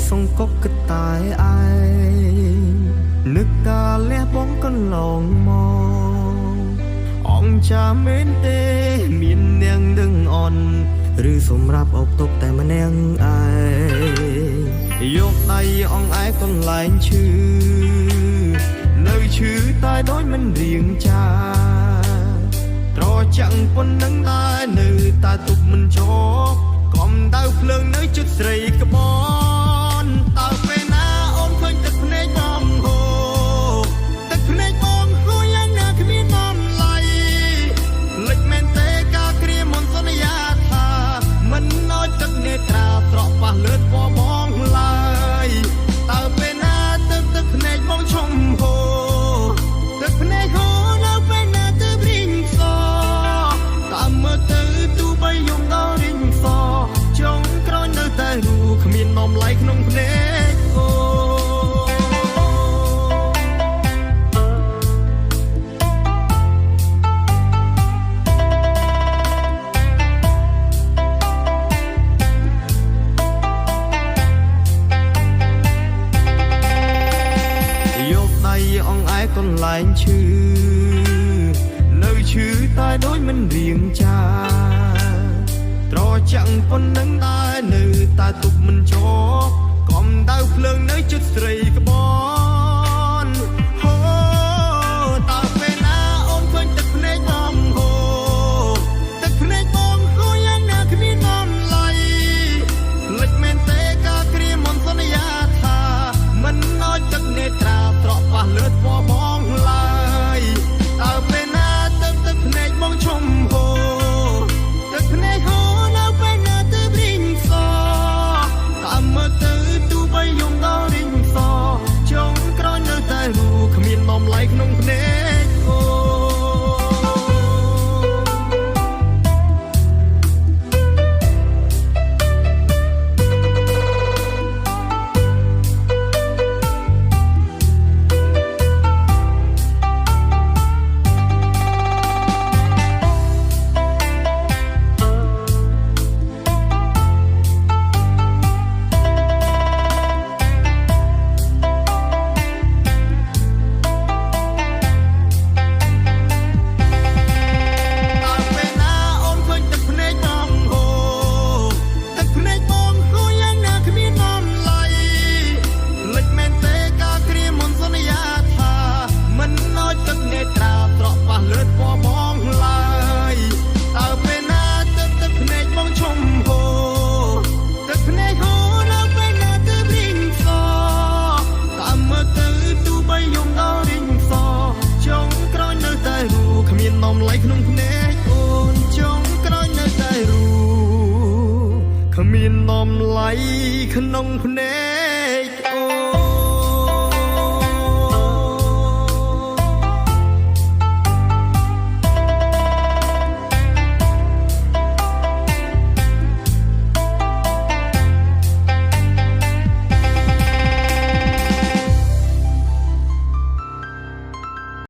សងកុកកតាយឯងនឹកតាលះបងកន្លងមកអង្គចាមែនទេមាននាងដឹងអន់ឬសម្រាប់អបទុកតែម្នាក់ឯងយកដៃអង្គឯងកន្លែងឈឺនៅឈឺតែដូចមិនរៀងចាត្រចាំងប៉ុណ្ណឹងដែរនៅតែទុកមិនចប់កំដៅភ្លើងនៅជិតស្រីក្បនតើពេលណាអូនឃើញទឹកភ្នែកបងហូរទឹកភ្នែកបងហូរយ៉ាងណាគ្មានបំឡៃលិចមែនទេការគ្រាមន្តសន្យាថាមិនអោយទឹកនេត្រាត្រក់ប៉ះលើពណ៌បងឡើយតើពេលណាទឹកភ្នែកបងឈំហូរទឹកភ្នែកហូរនៅពេលណាទៅព្រីងសតាមមើលទៅទូបីយំដល់រីងសចុងក្រោយនៅតែរូគ្មាននំឡៃក្នុងភ្នែកអូយកដៃអង្អែកន្លែងឈឺនៅឈឺតែដូចមិនរៀងចាត្រចាំងប៉ុណ្ណឹងដែរនៅតែទុកមិនចប់កំដៅភ្លើងនៅជិតស្រីក្បនហូតើពេលណាអូនឃើញទឹកភ្នែកបងហូទឹកភ្នែកបងហូយ៉ាងណាគ្មានបំឡៃលិចមែនទេការគ្រាមន្តសន្យាថាមិនអោយទឹកនេត្រាត្រក់ប៉ះលើពណ៌បងឡើយតើពេលណាទឹកភ្នែកបងឈំហូទឹកភ្នែកហូនៅពេលណាទៅព្រីងសតាមមើលទៅទូបីយំដល់រីងសចុងក្រោយនៅតែរូគ្មាននំឡៃក្នុងភ្នែកអូក្នុងភ្នែកអូនចុងក្រោយនៅតែរូគ្មាននំឡៃក្នុងភ្នែក